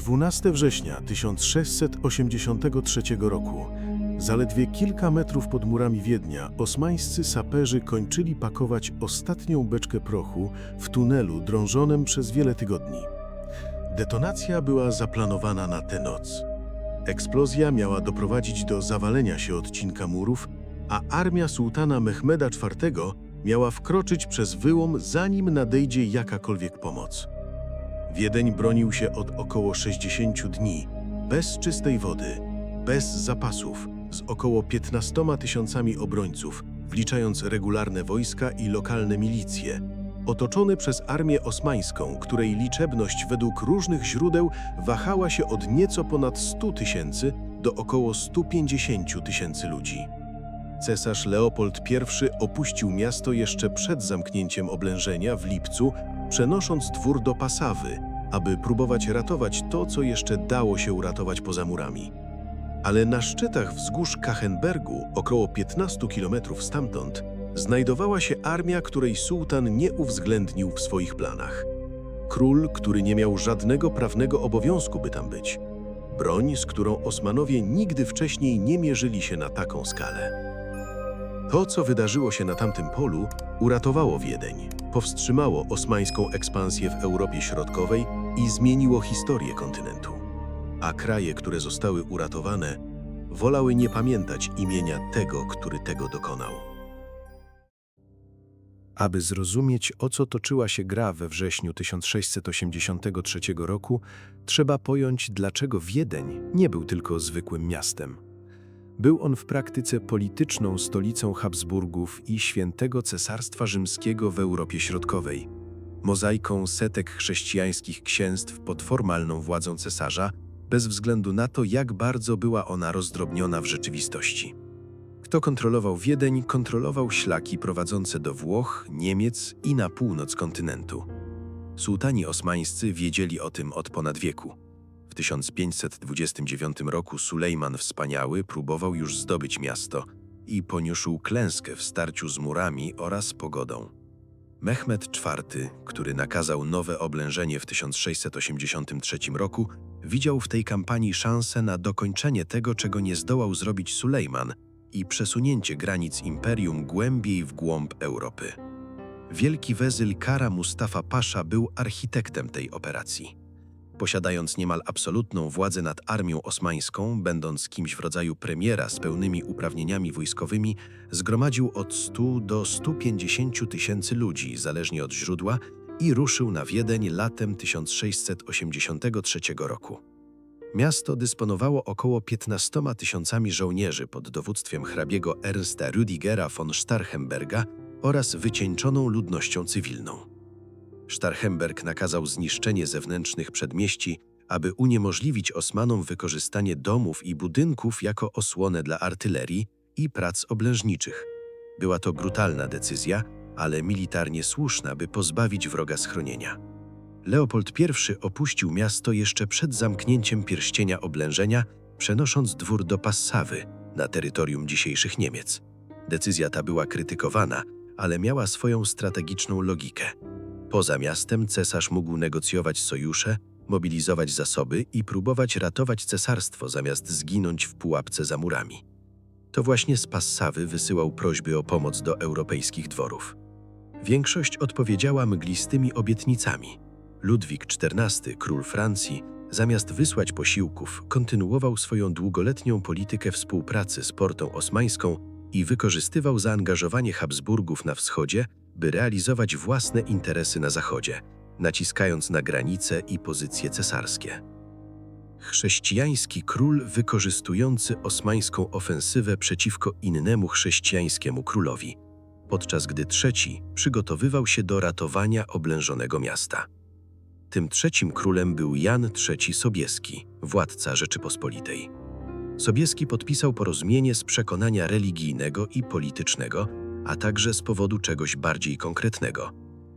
12 września 1683 roku, zaledwie kilka metrów pod murami Wiednia, osmańscy saperzy kończyli pakować ostatnią beczkę prochu w tunelu drążonym przez wiele tygodni. Detonacja była zaplanowana na tę noc. Eksplozja miała doprowadzić do zawalenia się odcinka murów, a armia sułtana Mehmeda IV miała wkroczyć przez wyłom, zanim nadejdzie jakakolwiek pomoc. Wiedeń bronił się od około 60 dni, bez czystej wody, bez zapasów, z około 15 tysiącami obrońców, wliczając regularne wojska i lokalne milicje, otoczony przez armię osmańską, której liczebność według różnych źródeł wahała się od nieco ponad 100 tysięcy do około 150 tysięcy ludzi. Cesarz Leopold I opuścił miasto jeszcze przed zamknięciem oblężenia w lipcu, przenosząc dwór do Passawy, aby próbować ratować to, co jeszcze dało się uratować poza murami. Ale na szczytach wzgórz Kachenbergu, około 15 kilometrów stamtąd, znajdowała się armia, której sułtan nie uwzględnił w swoich planach. Król, który nie miał żadnego prawnego obowiązku, by tam być. Broń, z którą Osmanowie nigdy wcześniej nie mierzyli się na taką skalę. To, co wydarzyło się na tamtym polu, uratowało Wiedeń, powstrzymało osmańską ekspansję w Europie Środkowej i zmieniło historię kontynentu. A kraje, które zostały uratowane, wolały nie pamiętać imienia tego, który tego dokonał. Aby zrozumieć, o co toczyła się gra we wrześniu 1683 roku, trzeba pojąć, dlaczego Wiedeń nie był tylko zwykłym miastem. Był on w praktyce polityczną stolicą Habsburgów i Świętego Cesarstwa Rzymskiego w Europie Środkowej, mozaiką setek chrześcijańskich księstw pod formalną władzą cesarza, bez względu na to, jak bardzo była ona rozdrobniona w rzeczywistości. Kto kontrolował Wiedeń, kontrolował szlaki prowadzące do Włoch, Niemiec i na północ kontynentu. Sułtani osmańscy wiedzieli o tym od ponad wieku. W 1529 roku Sulejman Wspaniały próbował już zdobyć miasto i poniósł klęskę w starciu z murami oraz pogodą. Mehmed IV, który nakazał nowe oblężenie w 1683 roku, widział w tej kampanii szansę na dokończenie tego, czego nie zdołał zrobić Sulejman, i przesunięcie granic imperium głębiej w głąb Europy. Wielki wezyl Kara Mustafa Pasza był architektem tej operacji. Posiadając niemal absolutną władzę nad armią osmańską, będąc kimś w rodzaju premiera z pełnymi uprawnieniami wojskowymi, zgromadził od 100 do 150 tysięcy ludzi, zależnie od źródła, i ruszył na Wiedeń latem 1683 roku. Miasto dysponowało około 15 tysiącami żołnierzy pod dowództwem hrabiego Ernsta Rüdigera von Starhemberga oraz wycieńczoną ludnością cywilną. Starhemberg nakazał zniszczenie zewnętrznych przedmieści, aby uniemożliwić Osmanom wykorzystanie domów i budynków jako osłonę dla artylerii i prac oblężniczych. Była to brutalna decyzja, ale militarnie słuszna, by pozbawić wroga schronienia. Leopold I opuścił miasto jeszcze przed zamknięciem pierścienia oblężenia, przenosząc dwór do Passawy, na terytorium dzisiejszych Niemiec. Decyzja ta była krytykowana, ale miała swoją strategiczną logikę. Poza miastem cesarz mógł negocjować sojusze, mobilizować zasoby i próbować ratować cesarstwo, zamiast zginąć w pułapce za murami. To właśnie z Passawy wysyłał prośby o pomoc do europejskich dworów. Większość odpowiedziała mglistymi obietnicami. Ludwik XIV, król Francji, zamiast wysłać posiłków, kontynuował swoją długoletnią politykę współpracy z portą osmańską i wykorzystywał zaangażowanie Habsburgów na wschodzie, by realizować własne interesy na zachodzie, naciskając na granice i pozycje cesarskie. Chrześcijański król wykorzystujący osmańską ofensywę przeciwko innemu chrześcijańskiemu królowi, podczas gdy trzeci przygotowywał się do ratowania oblężonego miasta. Tym trzecim królem był Jan III Sobieski, władca Rzeczypospolitej. Sobieski podpisał porozumienie z przekonania religijnego i politycznego, a także z powodu czegoś bardziej konkretnego.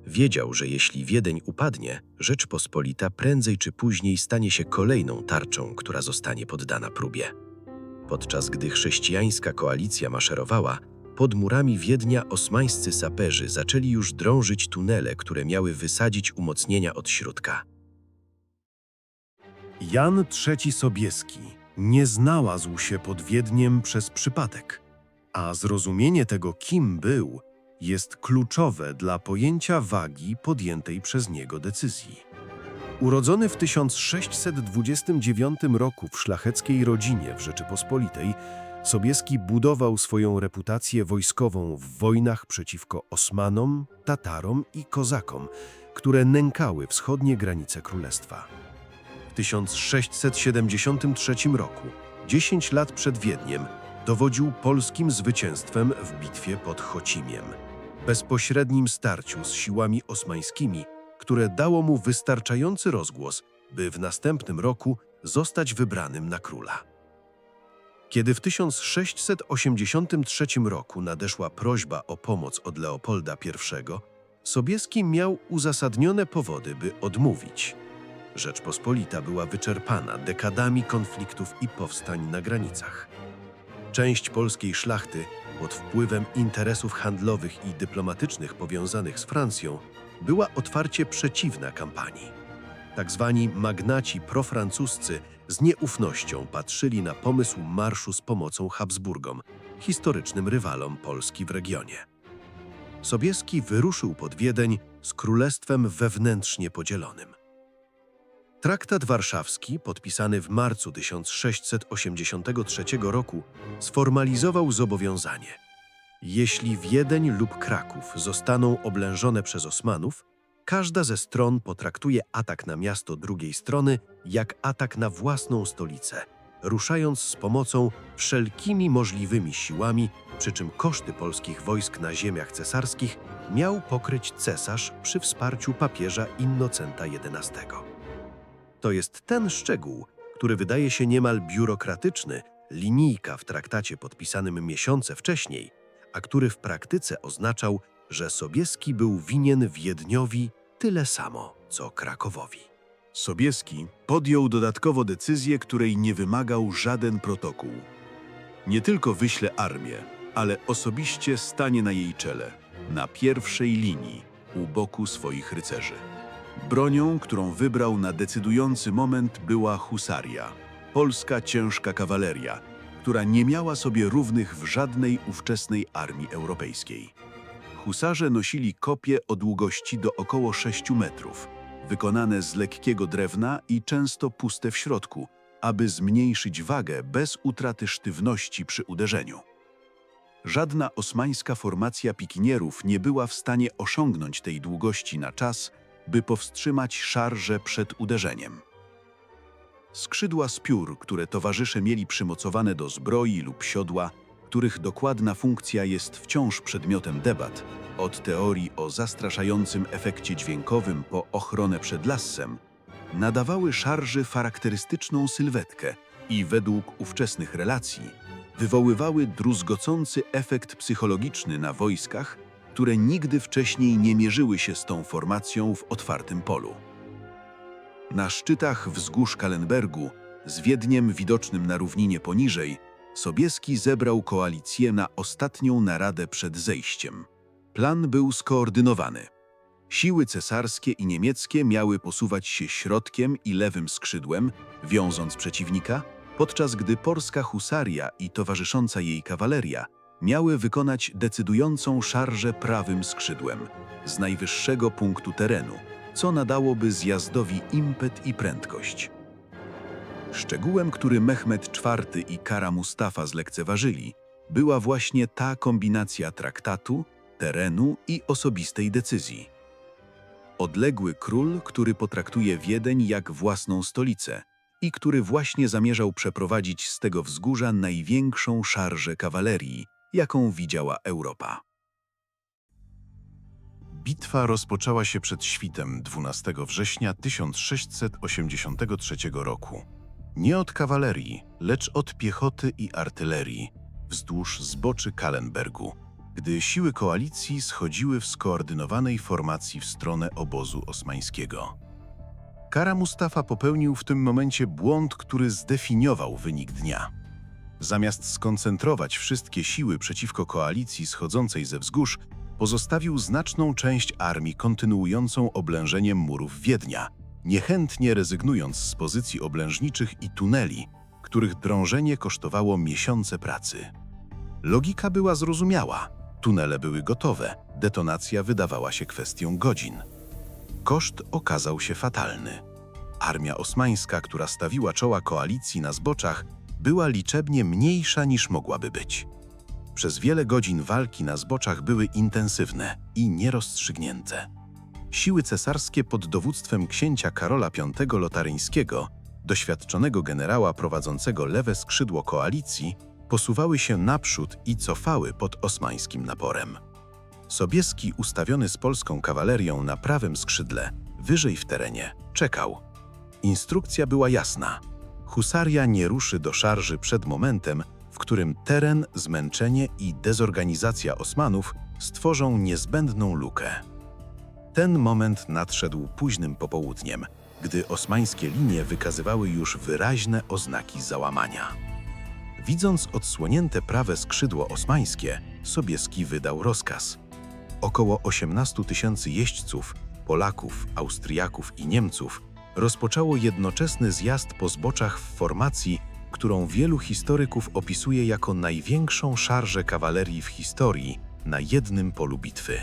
Wiedział, że jeśli Wiedeń upadnie, Rzeczpospolita prędzej czy później stanie się kolejną tarczą, która zostanie poddana próbie. Podczas gdy chrześcijańska koalicja maszerowała, pod murami Wiednia osmańscy saperzy zaczęli już drążyć tunele, które miały wysadzić umocnienia od środka. Jan III Sobieski nie znalazł się pod Wiedniem przez przypadek, a zrozumienie tego, kim był, jest kluczowe dla pojęcia wagi podjętej przez niego decyzji. Urodzony w 1629 roku w szlacheckiej rodzinie w Rzeczypospolitej, Sobieski budował swoją reputację wojskową w wojnach przeciwko Osmanom, Tatarom i Kozakom, które nękały wschodnie granice królestwa. W 1673 roku, 10 lat przed Wiedniem, dowodził polskim zwycięstwem w bitwie pod Chocimiem, bezpośrednim starciu z siłami osmańskimi, które dało mu wystarczający rozgłos, by w następnym roku zostać wybranym na króla. Kiedy w 1683 roku nadeszła prośba o pomoc od Leopolda I, Sobieski miał uzasadnione powody, by odmówić. Rzeczpospolita była wyczerpana dekadami konfliktów i powstań na granicach. Część polskiej szlachty, pod wpływem interesów handlowych i dyplomatycznych powiązanych z Francją, była otwarcie przeciwna kampanii. Tak zwani magnaci profrancuscy z nieufnością patrzyli na pomysł marszu z pomocą Habsburgom, historycznym rywalom Polski w regionie. Sobieski wyruszył pod Wiedeń z królestwem wewnętrznie podzielonym. Traktat warszawski, podpisany w marcu 1683 roku, sformalizował zobowiązanie: jeśli Wiedeń lub Kraków zostaną oblężone przez Osmanów, każda ze stron potraktuje atak na miasto drugiej strony jak atak na własną stolicę, ruszając z pomocą wszelkimi możliwymi siłami, przy czym koszty polskich wojsk na ziemiach cesarskich miał pokryć cesarz przy wsparciu papieża Innocenta XI. To jest ten szczegół, który wydaje się niemal biurokratyczny, linijka w traktacie podpisanym miesiące wcześniej, a który w praktyce oznaczał, że Sobieski był winien Wiedniowi tyle samo, co Krakowowi. Sobieski podjął dodatkowo decyzję, której nie wymagał żaden protokół. Nie tylko wyśle armię, ale osobiście stanie na jej czele, na pierwszej linii, u boku swoich rycerzy. Bronią, którą wybrał na decydujący moment, była husaria, polska ciężka kawaleria, która nie miała sobie równych w żadnej ówczesnej armii europejskiej. Husarze nosili kopie o długości do około 6 metrów, wykonane z lekkiego drewna i często puste w środku, aby zmniejszyć wagę bez utraty sztywności przy uderzeniu. Żadna osmańska formacja pikinierów nie była w stanie osiągnąć tej długości na czas, by powstrzymać szarżę przed uderzeniem. Skrzydła z piór, które towarzysze mieli przymocowane do zbroi lub siodła, których dokładna funkcja jest wciąż przedmiotem debat, od teorii o zastraszającym efekcie dźwiękowym po ochronę przed lassem, nadawały szarży charakterystyczną sylwetkę i według ówczesnych relacji wywoływały druzgocący efekt psychologiczny na wojskach, które nigdy wcześniej nie mierzyły się z tą formacją w otwartym polu. Na szczytach wzgórz Kahlenbergu, z Wiedniem widocznym na równinie poniżej, Sobieski zebrał koalicję na ostatnią naradę przed zejściem. Plan był skoordynowany. Siły cesarskie i niemieckie miały posuwać się środkiem i lewym skrzydłem, wiążąc przeciwnika, podczas gdy polska husaria i towarzysząca jej kawaleria miały wykonać decydującą szarżę prawym skrzydłem, z najwyższego punktu terenu, co nadałoby zjazdowi impet i prędkość. Szczegółem, który Mehmed IV i Kara Mustafa zlekceważyli, była właśnie ta kombinacja traktatu, terenu i osobistej decyzji. Odległy król, który potraktuje Wiedeń jak własną stolicę i który właśnie zamierzał przeprowadzić z tego wzgórza największą szarżę kawalerii, jaką widziała Europa. Bitwa rozpoczęła się przed świtem 12 września 1683 roku. Nie od kawalerii, lecz od piechoty i artylerii, wzdłuż zboczy Kahlenbergu, gdy siły koalicji schodziły w skoordynowanej formacji w stronę obozu osmańskiego. Kara Mustafa popełnił w tym momencie błąd, który zdefiniował wynik dnia. Zamiast skoncentrować wszystkie siły przeciwko koalicji schodzącej ze wzgórz, pozostawił znaczną część armii kontynuującą oblężeniem murów Wiednia, niechętnie rezygnując z pozycji oblężniczych i tuneli, których drążenie kosztowało miesiące pracy. Logika była zrozumiała. Tunele były gotowe, detonacja wydawała się kwestią godzin. Koszt okazał się fatalny. Armia osmańska, która stawiła czoła koalicji na zboczach, była liczebnie mniejsza niż mogłaby być. Przez wiele godzin walki na zboczach były intensywne i nierozstrzygnięte. Siły cesarskie pod dowództwem księcia Karola V Lotaryńskiego, doświadczonego generała prowadzącego lewe skrzydło koalicji, posuwały się naprzód i cofały pod osmańskim naporem. Sobieski, ustawiony z polską kawalerią na prawym skrzydle, wyżej w terenie, czekał. Instrukcja była jasna. Husaria nie ruszy do szarży przed momentem, w którym teren, zmęczenie i dezorganizacja Osmanów stworzą niezbędną lukę. Ten moment nadszedł późnym popołudniem, gdy osmańskie linie wykazywały już wyraźne oznaki załamania. Widząc odsłonięte prawe skrzydło osmańskie, Sobieski wydał rozkaz. Około 18 000 jeźdźców, Polaków, Austriaków i Niemców rozpoczęło jednoczesny zjazd po zboczach w formacji, którą wielu historyków opisuje jako największą szarżę kawalerii w historii na jednym polu bitwy.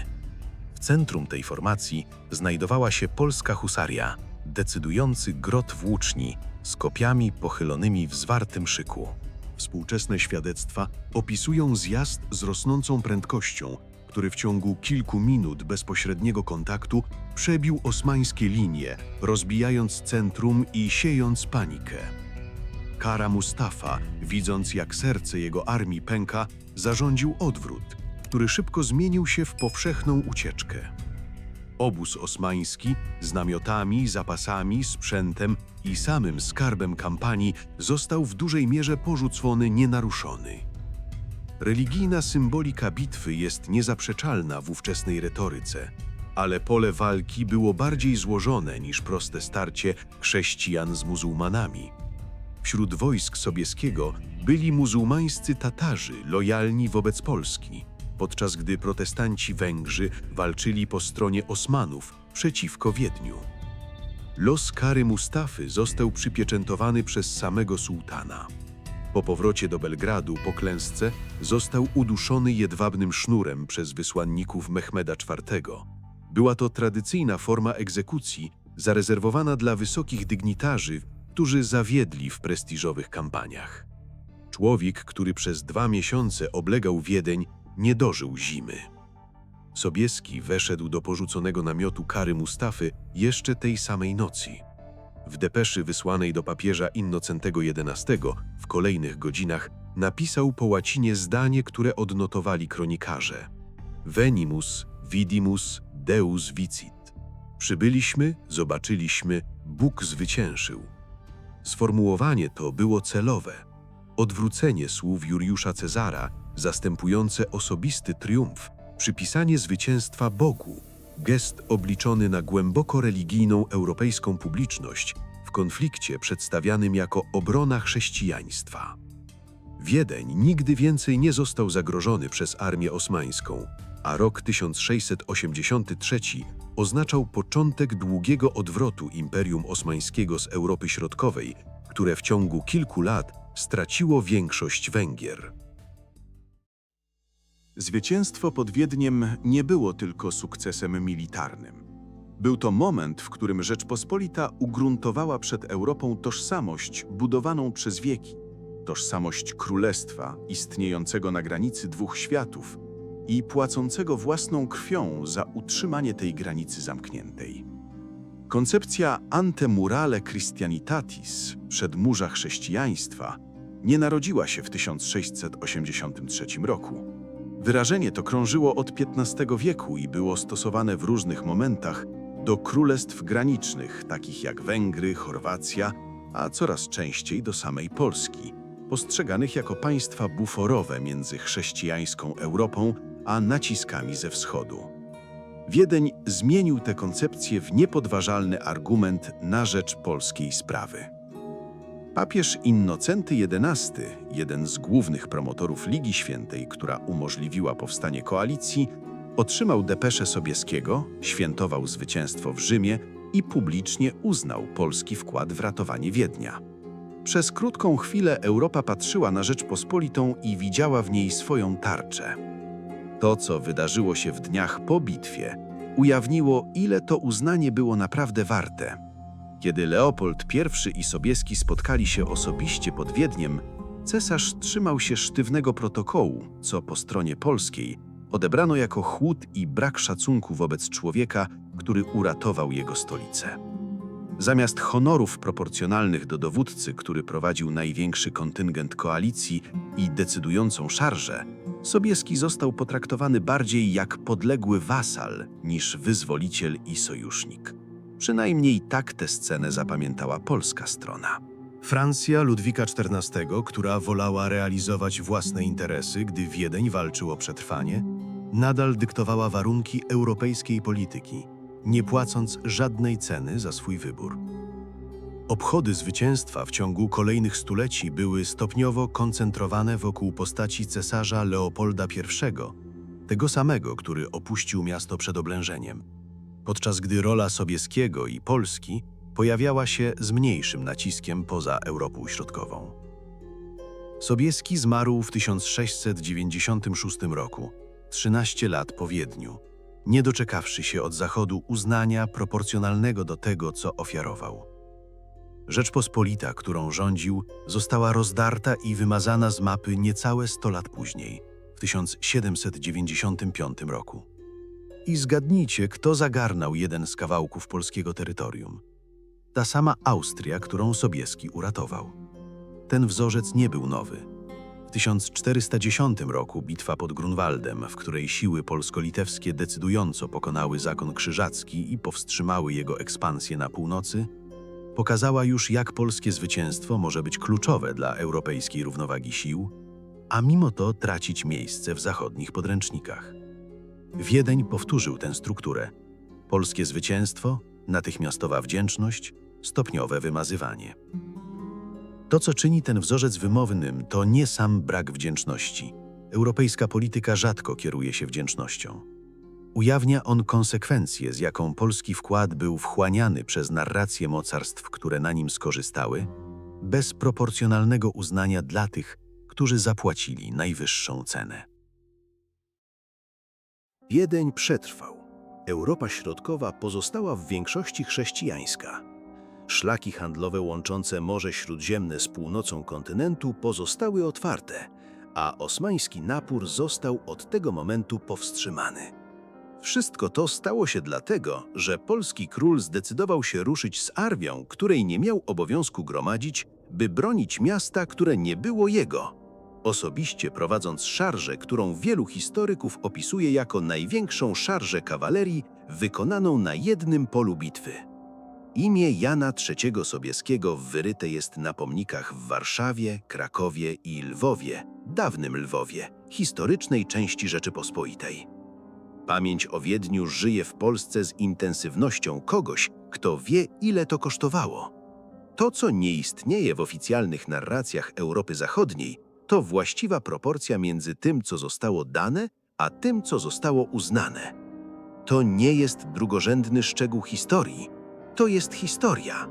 W centrum tej formacji znajdowała się polska husaria, decydujący grot włóczni z kopiami pochylonymi w zwartym szyku. Współczesne świadectwa opisują zjazd z rosnącą prędkością, który w ciągu kilku minut bezpośredniego kontaktu przebił osmańskie linie, rozbijając centrum i siejąc panikę. Kara Mustafa, widząc jak serce jego armii pęka, zarządził odwrót, który szybko zmienił się w powszechną ucieczkę. Obóz osmański z namiotami, zapasami, sprzętem i samym skarbem kampanii został w dużej mierze porzucony nienaruszony. Religijna symbolika bitwy jest niezaprzeczalna w ówczesnej retoryce, ale pole walki było bardziej złożone niż proste starcie chrześcijan z muzułmanami. Wśród wojsk Sobieskiego byli muzułmańscy Tatarzy lojalni wobec Polski, podczas gdy protestanci Węgrzy walczyli po stronie Osmanów przeciwko Wiedniu. Los kary Mustafy został przypieczętowany przez samego sułtana. Po powrocie do Belgradu po klęsce został uduszony jedwabnym sznurem przez wysłanników Mehmeda IV. Była to tradycyjna forma egzekucji zarezerwowana dla wysokich dygnitarzy, którzy zawiedli w prestiżowych kampaniach. Człowiek, który przez 2 miesiące oblegał Wiedeń, nie dożył zimy. Sobieski weszedł do porzuconego namiotu kary Mustafy jeszcze tej samej nocy. W depeszy wysłanej do papieża Innocentego XI w kolejnych godzinach napisał po łacinie zdanie, które odnotowali kronikarze. Venimus, vidimus, Deus vicit. Przybyliśmy, zobaczyliśmy, Bóg zwyciężył. Sformułowanie to było celowe. Odwrócenie słów Juliusza Cezara, zastępujące osobisty triumf, przypisanie zwycięstwa Bogu, gest obliczony na głęboko religijną europejską publiczność w konflikcie przedstawianym jako obrona chrześcijaństwa. Wiedeń nigdy więcej nie został zagrożony przez armię osmańską, a rok 1683 oznaczał początek długiego odwrotu Imperium Osmańskiego z Europy Środkowej, które w ciągu kilku lat straciło większość Węgier. Zwycięstwo pod Wiedniem nie było tylko sukcesem militarnym. Był to moment, w którym Rzeczpospolita ugruntowała przed Europą tożsamość budowaną przez wieki, tożsamość królestwa istniejącego na granicy 2 światów i płacącego własną krwią za utrzymanie tej granicy zamkniętej. Koncepcja Antemurale Christianitatis, przedmurza chrześcijaństwa, nie narodziła się w 1683 roku. Wyrażenie to krążyło od XV wieku i było stosowane w różnych momentach do królestw granicznych, takich jak Węgry, Chorwacja, a coraz częściej do samej Polski, postrzeganych jako państwa buforowe między chrześcijańską Europą a naciskami ze wschodu. Wiedeń zmienił tę koncepcję w niepodważalny argument na rzecz polskiej sprawy. Papież Innocenty XI, jeden z głównych promotorów Ligi Świętej, która umożliwiła powstanie koalicji, otrzymał depeszę Sobieskiego, świętował zwycięstwo w Rzymie i publicznie uznał polski wkład w ratowanie Wiednia. Przez krótką chwilę Europa patrzyła na Rzeczpospolitą i widziała w niej swoją tarczę. To, co wydarzyło się w dniach po bitwie, ujawniło, ile to uznanie było naprawdę warte. Kiedy Leopold I i Sobieski spotkali się osobiście pod Wiedniem, cesarz trzymał się sztywnego protokołu, co po stronie polskiej odebrano jako chłód i brak szacunku wobec człowieka, który uratował jego stolicę. Zamiast honorów proporcjonalnych do dowódcy, który prowadził największy kontyngent koalicji i decydującą szarżę, Sobieski został potraktowany bardziej jak podległy wasal niż wyzwoliciel i sojusznik. Przynajmniej tak tę scenę zapamiętała polska strona. Francja Ludwika XIV, która wolała realizować własne interesy, gdy Wiedeń walczył o przetrwanie, nadal dyktowała warunki europejskiej polityki, nie płacąc żadnej ceny za swój wybór. Obchody zwycięstwa w ciągu kolejnych stuleci były stopniowo koncentrowane wokół postaci cesarza Leopolda I, tego samego, który opuścił miasto przed oblężeniem, podczas gdy rola Sobieskiego i Polski pojawiała się z mniejszym naciskiem poza Europą Środkową. Sobieski zmarł w 1696 roku, 13 lat po Wiedniu, nie doczekawszy się od Zachodu uznania proporcjonalnego do tego, co ofiarował. Rzeczpospolita, którą rządził, została rozdarta i wymazana z mapy niecałe 100 lat później, w 1795 roku. I zgadnijcie, kto zagarnął jeden z kawałków polskiego terytorium. Ta sama Austria, którą Sobieski uratował. Ten wzorzec nie był nowy. W 1410 roku bitwa pod Grunwaldem, w której siły polsko-litewskie decydująco pokonały zakon krzyżacki i powstrzymały jego ekspansję na północy, pokazała już, jak polskie zwycięstwo może być kluczowe dla europejskiej równowagi sił, a mimo to tracić miejsce w zachodnich podręcznikach. Wiedeń powtórzył tę strukturę. Polskie zwycięstwo, natychmiastowa wdzięczność, stopniowe wymazywanie. To, co czyni ten wzorzec wymownym, to nie sam brak wdzięczności. Europejska polityka rzadko kieruje się wdzięcznością. Ujawnia on konsekwencje, z jaką polski wkład był wchłaniany przez narracje mocarstw, które na nim skorzystały, bez proporcjonalnego uznania dla tych, którzy zapłacili najwyższą cenę. Wiedeń przetrwał. Europa Środkowa pozostała w większości chrześcijańska. Szlaki handlowe łączące Morze Śródziemne z północą kontynentu pozostały otwarte, a osmański napór został od tego momentu powstrzymany. Wszystko to stało się dlatego, że polski król zdecydował się ruszyć z armią, której nie miał obowiązku gromadzić, by bronić miasta, które nie było jego, osobiście prowadząc szarżę, którą wielu historyków opisuje jako największą szarżę kawalerii wykonaną na jednym polu bitwy. Imię Jana III Sobieskiego wyryte jest na pomnikach w Warszawie, Krakowie i Lwowie, dawnym Lwowie, historycznej części Rzeczypospolitej. Pamięć o Wiedniu żyje w Polsce z intensywnością kogoś, kto wie, ile to kosztowało. To, co nie istnieje w oficjalnych narracjach Europy Zachodniej, to właściwa proporcja między tym, co zostało dane, a tym, co zostało uznane. To nie jest drugorzędny szczegół historii. To jest historia.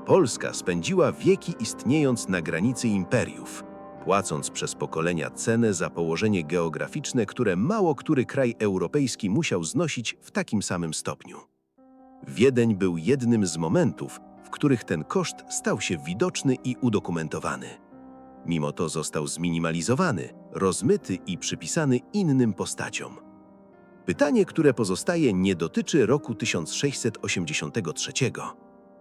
Polska spędziła wieki istniejąc na granicy imperiów, płacąc przez pokolenia cenę za położenie geograficzne, które mało który kraj europejski musiał znosić w takim samym stopniu. Wiedeń był jednym z momentów, w których ten koszt stał się widoczny i udokumentowany. Mimo to został zminimalizowany, rozmyty i przypisany innym postaciom. Pytanie, które pozostaje, nie dotyczy roku 1683.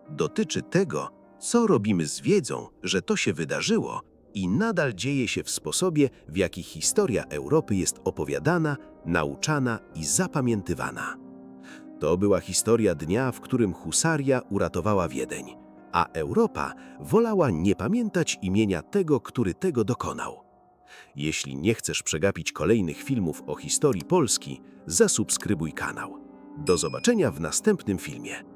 Dotyczy tego, co robimy z wiedzą, że to się wydarzyło i nadal dzieje się w sposobie, w jaki historia Europy jest opowiadana, nauczana i zapamiętywana. To była historia dnia, w którym husaria uratowała Wiedeń, a Europa wolała nie pamiętać imienia tego, który tego dokonał. Jeśli nie chcesz przegapić kolejnych filmów o historii Polski, zasubskrybuj kanał. Do zobaczenia w następnym filmie.